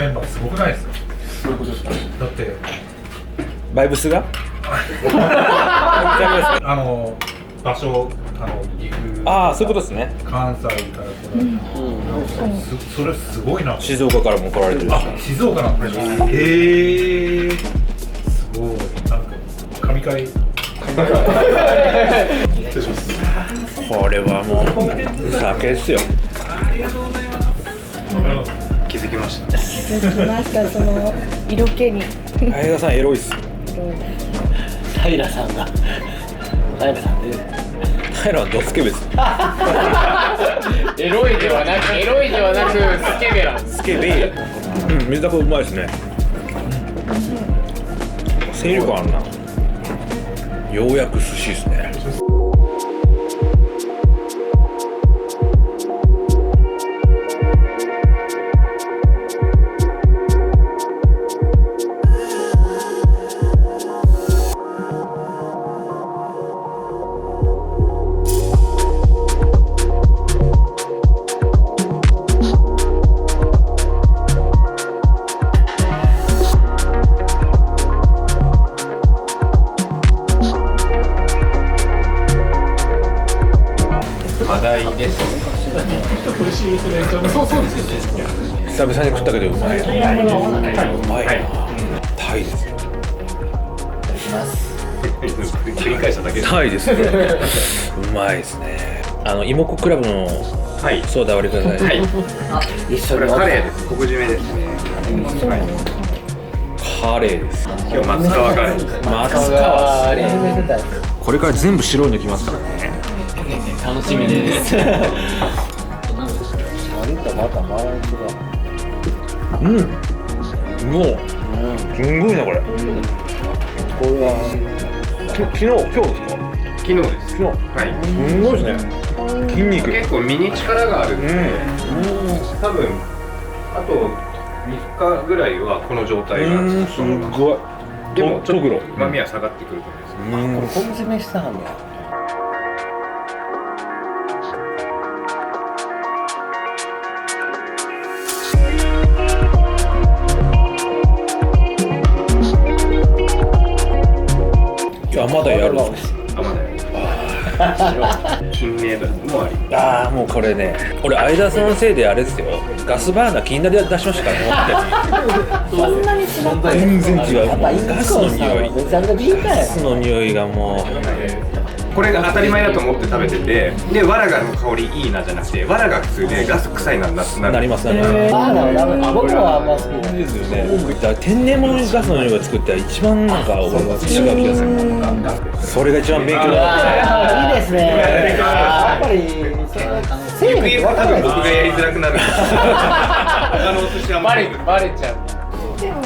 メンバーすごくないですか？どういうことですか？だってバイブスが場所岐阜、ああそういうことですね。関西から来られて、それすごいな。静岡からも来られてる。あ、静岡なんですね。すごい。なんか神回。失礼します。これはもう酒ですよ。ありがとうございます。気づきました。気づきました、その色気に。相田さんエロいっす。平さんが平さんで平はドスケベです。エロいではなくスケベなんです。スケベ。水だこうまいですね。清涼感あるな。ようやく寿司ですね。マダイです。久々に食ったけどうまい。うまいな。タイですよ。繰り返しただけです。タイですね。うまいですね。妹子クラブのはい。ソーダ割りください。はい。一緒にこれカレーです。昆布締めですね。カレーです。今日松川カレーです。松川。あれ出てたやこれから全部白いのきますからね。つ楽しみですちゃんとまたバランスがもうすんごいなこれ。これは今日ですか？昨日です。昨日。はい。すんごいですね。筋肉。結構身に力があるんで、多分あと3日ぐらいはこの状態がすごい。でもちょっと黒。旨味は下がってくると思います。これ昆布締めしたんだよ。今日まだやるんですか？あ、まだやる。金メダルもあり。ああもうこれね、俺相田さんのせいであれですよ。ガスバーナー気になり出しましたからね。そんなに違った全然違う。もうガスの匂い。めちゃめちゃ敏感やガスの匂いがもこれが当たり前だと思って食べてて、でわらがの香りいいなじゃなくて、わらが普通でガス臭いなんだってなる。うなりますなります。ああダメ。僕はあんま好きないですよね。だから天然物にガスの匂いが作って一番なんか俺は違う気がする。それが一番勉強だ。いいですね。やっぱりゆくゆく多分僕がやりづらくなるんです。他のお寿司はバレちゃう。でも、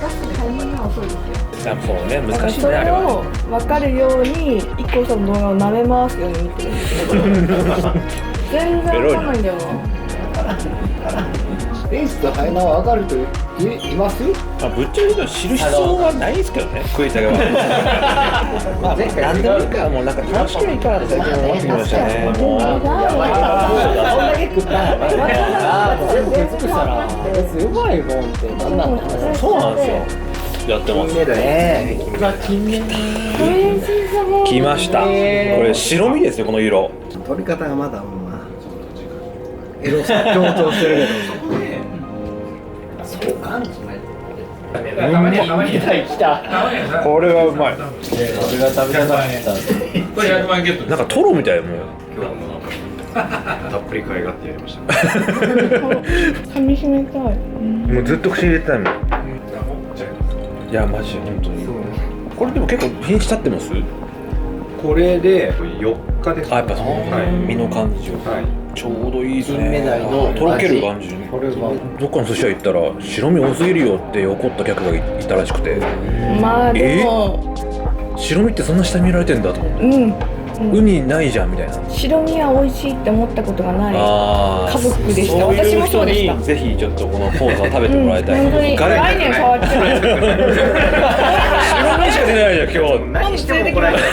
ガスタイミングは遅いですよ。そうね、難しいねそれあれは。を分かるように、IKKOさんの動画を舐め回すように見てるんですけど全然分かんないんだよな。レースとハイナは分かる人います？まあぶっちゃけ言うと知る必要はないですけどね、食いたげは。まあ何でもいいからもうなんか楽しければいいからって最近思ってきましたね。もうそんだけ食ったら全部食ったらうまいもんって何なんだろう。そうなんですよ。やってます。金メダル。来ました。これ白身ですよこの色。取り方がまだエロさ強調してるけど。そうかんじゃない。来た。これはうまい。俺が食べたかった。これ100万円ゲットです。なんかトロみたいもう。今日はもうたっぷり可愛がってやりました。噛み締めたい。もうずっと口に入れてたいもん。いやマジで本当に。これでも結構日にち経ってます？これで4日です。あやっぱそう。はい身の感じを。はい。ちょうどいいですね。金目鯛のとろける感じ。これはどっかの寿司屋行ったら白身多すぎるよって怒った客がいたらしくて、まあでも、白身ってそんな下に見られてんだと思って、ウニないじゃんみたいな。白身は美味しいって思ったことがないあー家族でした。そういう私もそう人でした。にぜひちょっとこのポーズを食べてもらいたい。本当に概念変わっちゃう。白身しか出ないじゃん今日。何しても怒られて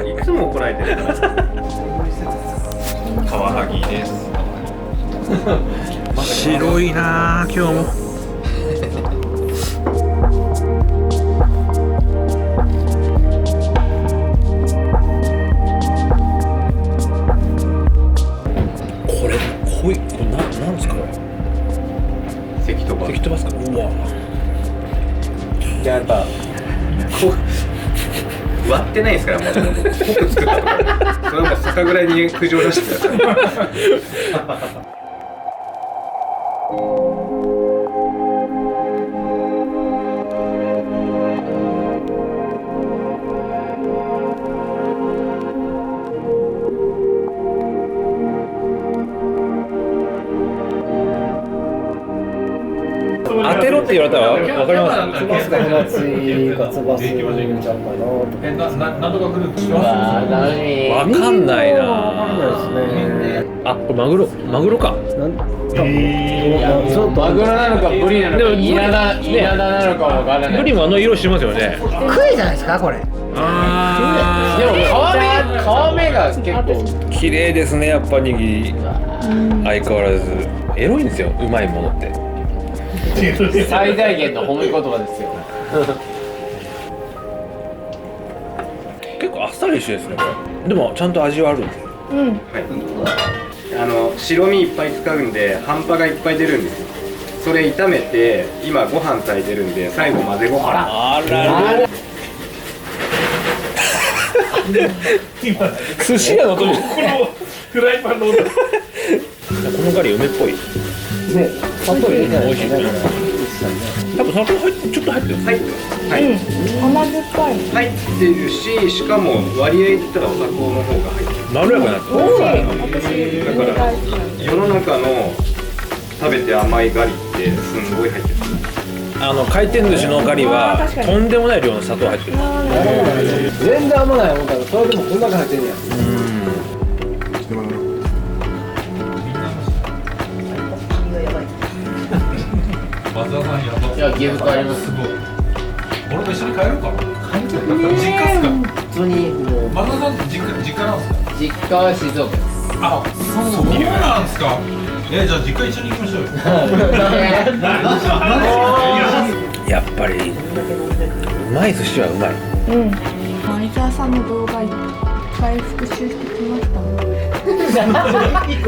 る。いつも怒られてる。カワハギです。白いなぁ今日も。ますか。うわやっぱこう割ってないですから、もう濃く作ったとかそれはもう酒蔵に苦情出してたから当てろって言われたらわかります。飛ばすかヘナチか飛ばすんちゃうかななんとか来る気わがわかんないな。わかんないですね。あ、これマグロか。ちょっとマグロなのかブリなのかイナダなのかわからない。ブリもあの色してますよね。クイじゃないですかこれ。あでも皮目が結構綺麗ですね、やっぱ握り。相変わらずエロいんですよ、うまいものって。最大限の褒め言葉ですよ。結構あっさりしてですね、これ。でもちゃんと味はあるんですよ。白身いっぱい使うんで半端がいっぱい出るんですよ。それ炒めて今ご飯炊いてるんで最後混ぜご飯。あらら。寿司屋の音に。フライパンの音。このガリ梅っぽい。ね、砂糖入れてない美味しいですね。多分砂糖入ってちょっと入ってる。入ってます。はい、甘酸っぱい。入ってるし、しかも割合言ったらお砂糖の方が入ってる。まろやかになってる。私だから世の中の食べて甘いガリってすんごい入ってる。回転寿司のガリは確かにとんでもない量の砂糖入ってる。全然甘ない思ったらそれでもこんだけ入ってんねや。松田さんやば。いやギフトあります。すごい。俺と一緒に帰ろうか。実家っすか。普通にもう松田さんって実家なんですか。実家は静岡です。あ、そうなんですか。じゃあ実家一緒に行きましょうよ。やっぱりうまい寿司はうまい。相沢さんの動画いっぱい復習してきましたもん。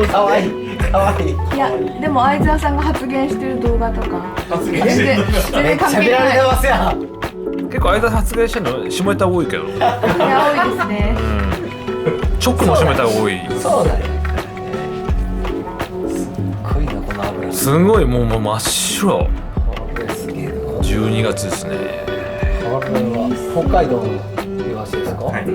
かわいいかわいい。いや、でも相沢さんが発言してる動画とか全然めっ関係ちゃ見られてない。ますやん。結構間発言してるの下ネタ多いけど。いや、多いですね。直の下ネタが多い。そうだね。すっごいなこの油。すごいもう真っ白。これすげえな。 12月ですね。これは北海道のイワシですか？はい。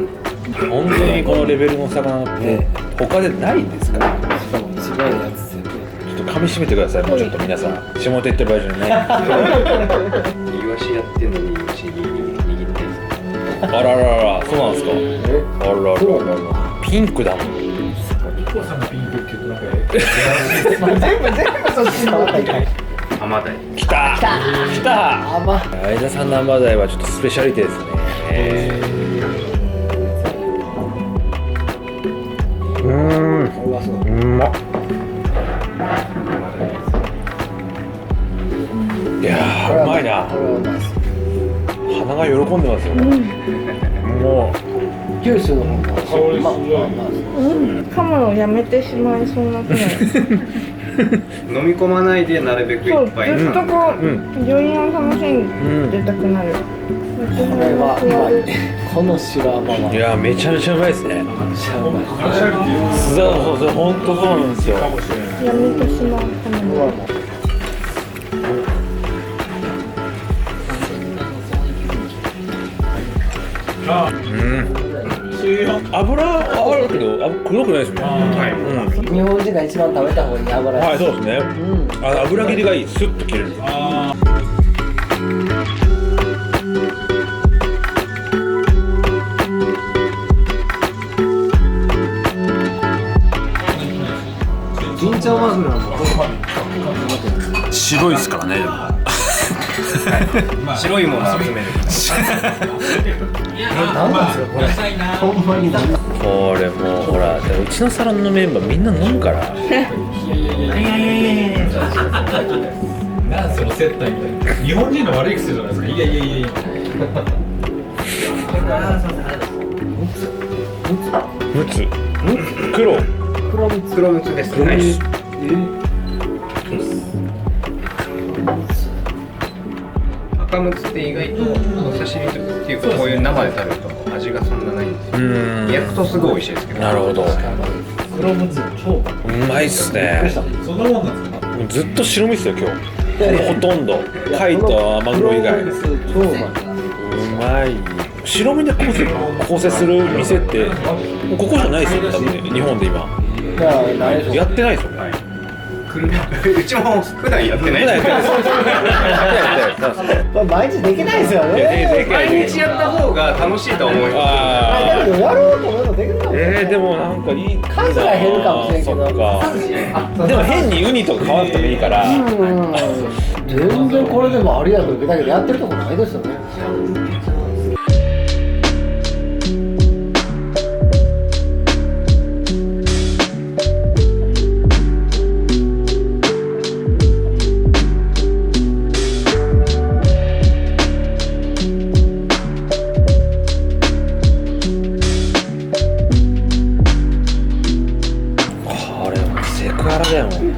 本当にこのレベルの魚って他でないんですから。しかも一番いいやつ全部。ちょっと噛み締めてください。もうちょっと皆さん下手言ってる場合じゃない。イワシやってんのにイワシ握ってんです。あららら、そうなんですか。あらら、ピンクだもん。ＩＫＫＯさんのピンクって言うとなんか。全部そっちの方がいい。甘鯛。来た。甘。相田さんの甘鯛はちょっとスペシャリテですね。うまっ。いやー、うまいな。これはうまいです。鼻が喜んでますよ。も九州の方が噛むのやめてしまいそうなくらい。飲み込まないでなるべくそう、ずいっぱい。っとこう余韻を楽しんでたくなる。これはうまい。この白甘は。う、いやー、めちゃめちゃうまいですね。めっちゃうまい。そう、本当そうなんですよ。やめてしまうために。油はあるけど、黒くないですね。日本人が一番食べた方がいい油。はい、そうですね。油切りがいい、スッと切れる。緊張マグロも白いですからね。白いもの集める。なんなんですよこれ。ほんまになんだ。これもうほら、うちのサロンのメンバーみんな飲むから。なんその接待みたいな。日本人の悪い癖じゃないですか。いやいやいやいや。むつ。黒。黒むつです。はい。赤ムツって意外とお刺身っていうかこういう生で食べると味がそんなないんですよ。焼くとすごい美味しいですけど。なるほど。黒むつ超うまいっすね。そんなもんなんですか？ずっと白身っすよ今日。ほとんど貝とマグロ以外。黒むつ超うまい。うまい。白身で構成する店ってもうここじゃないですよね多分ね日本で今。いやないでしょ。やってないですよね。うちも普段やってないです。これ毎日できないですよね。毎日やった方が楽しいと思います。あでもやろうと思えばできるかもしれない。でもなんかいい数が減るかもしれんけどそっかでも変にウニとか買わなくてもいいから全然これでもありやと受けたけどやってるとこないですよね。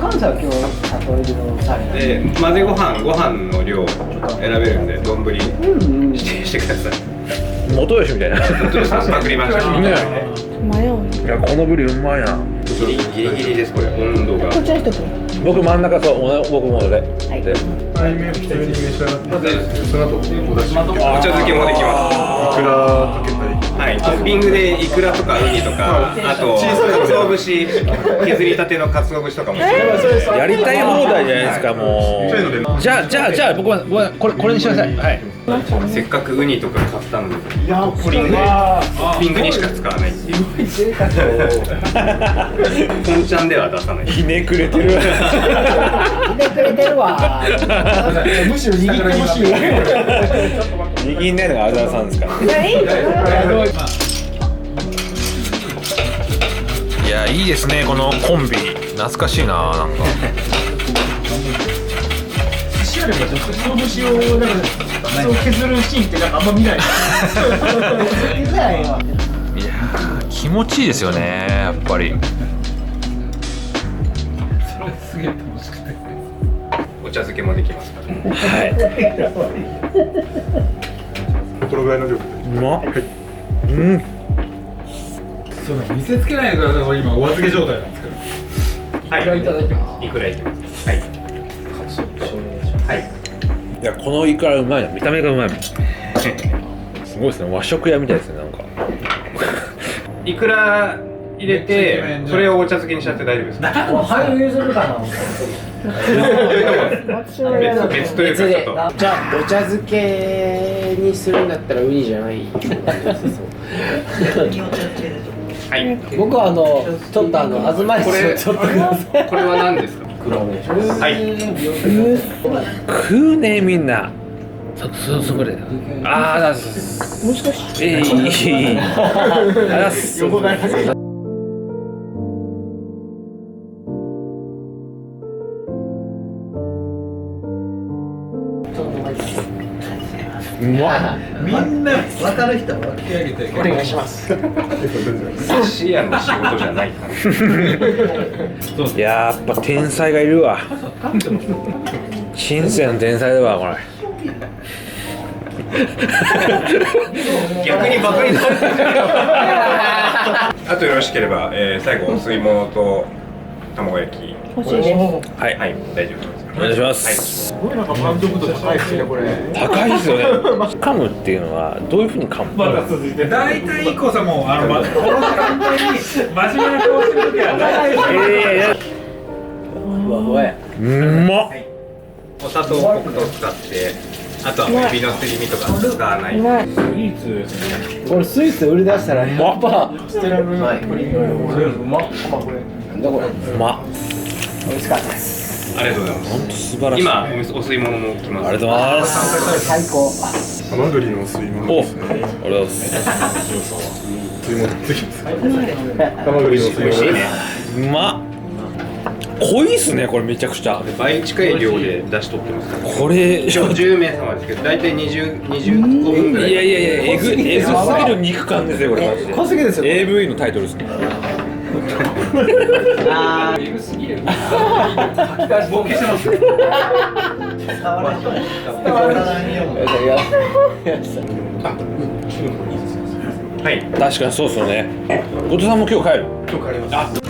関西は今日里入りのサイで混ぜご飯の量選べるんで丼指定してください。元吉みたいなパクりましたね迷う。いやこのブリうまいなギリギリですこれ温度が。こっちの人と。僕真ん中そう僕もではい。で普通に召し上がってその後お出しお茶漬けもできます。いくらかけたりはい、トッピングでイクラとかウニとか、あと鰹節、削りたての鰹節とかも。やりたい放題じゃないですかもそういうのでうじゃあ僕はこれにしてくださいはいせっかくウニとか買ったので、トッピングにしか使わないっていう。本ちゃんでは出さない。ひねくれてる見てくれてるわ。むしろ握ってほしい。握んないのが阿澤さんですからいや、いいんじゃない？いやいいですねこのコンビ懐かしいななんか寿司屋でもその節をなんかそう削るシーンってなんかあんま見ない。いやー気持ちいいですよねやっぱりすげえ楽しくて。お茶漬けもできますから。はいこのぐらいの量。うまっうんそうだ見せつけないから今お預け状態なんですけど。はい、いくらいただきます。いくらいきます。はい。はい。いやこのイクラうまいな見た目がうまいもんすごいですね和食屋みたいですねなんかいくら入れて、それをお茶漬けにしちゃって大丈夫ですか。早く譲るかな。私はやだ。別というかちょっと。じゃあお茶漬けにするんだったらウニじゃないはい。僕はちょっと東石をちょっとください。これは何ですか。はい。食うねみんなそこでああだすもしかして。いいあだすうまっみんな分かる人は分け上げてお願いします寿司屋の仕事じゃないから。やっぱ天才がいるわ新世の天才だわこれ逆にバカにされてる。あとよろしければ、最後お吸い物と卵焼き。欲しいです。はい、はい、大丈夫です。お願いします、すごいなんか満足度高いですねこれ。高いですよね噛むっていうのはどういうふうに噛むまだ続いて。大体一個さもうこの時間帯に真面目な顔してる時はないですよ。うまっお砂糖を黒糖使って、あとはエビのすり身とか使わない。うまい。俺スイーツ売り出したらやっぱうまいなんだこれうまっ美味しかったです。ありがとうございます。ほんと素晴らしい今お吸い物も来ます。ありがとうございます最高。ハマグリの吸い物お、あですね。りがとうございます吸い物できます。ハマグリの吸い物美味しいね。うまっ濃いっすねこれめちゃくちゃ倍近い量で出し取ってますから。これ一応10名様ですけど、大体20個分ぐらい。いやえぐすぎる肉感ですよこれマジで濃すぎですよ。 AV のタイトルですねボケしてます。触らんように。はい確かにそうっすよね。後藤さんも今日帰る。今日帰ります。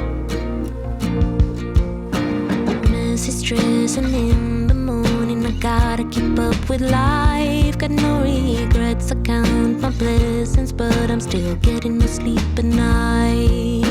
Messy stressing in the morning. I gotta keep up with life. Got no regrets. I count my blessings, but I'm still getting no sleep at night.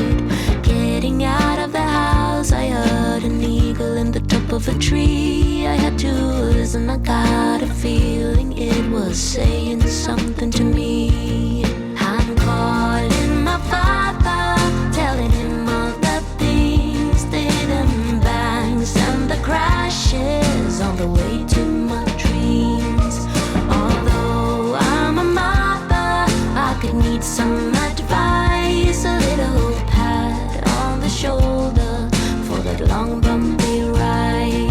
Getting out of the house, I heard an eagle in the top of a tree. I had to listen. I got a feeling it was saying something to me. I'm calling my father, telling him all the things didn't bangs and the crashes on the way to my dreams. Although I'm a mother, I could need some advice, a little pat on the shoulder for that long bumpy ride.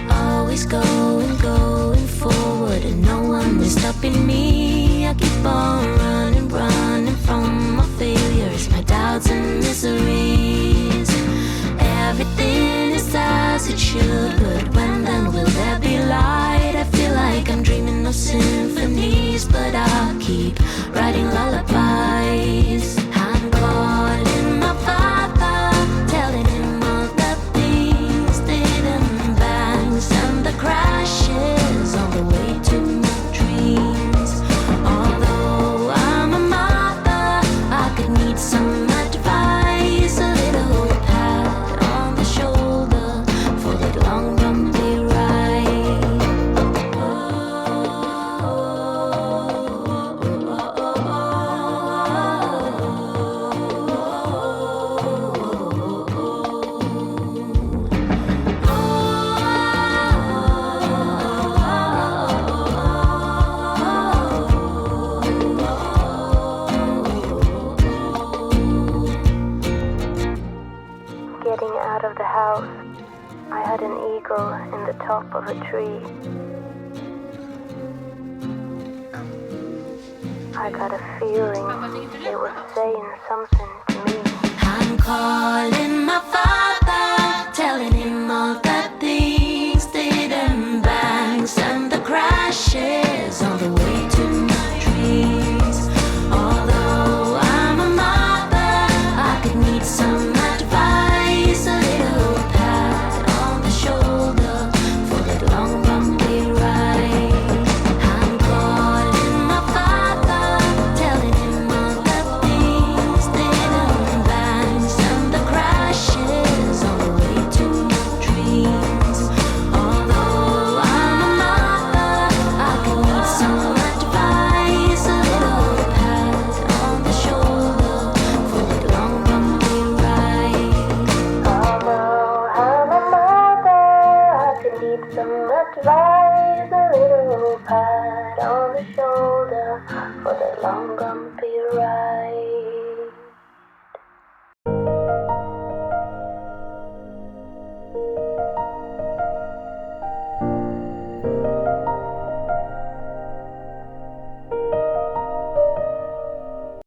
Always going forward, and no one is stopping me. I keep on running from my failures, my doubts and miseries. Everything is as it should, but when then will there be light? I feel like I'm dreaming of symphonies, but I'll keep writing lullabies. I'm calling my father, telling him all the things didn't bangs and the crashes on the way to my dreams. Although I'm a mother, I could need some advice, a little pat on the shoulder for that long bumpy ride. Getting out of the house, I had an eagle in the top of a tree. I got a feeling it was saying something to me. I'm calling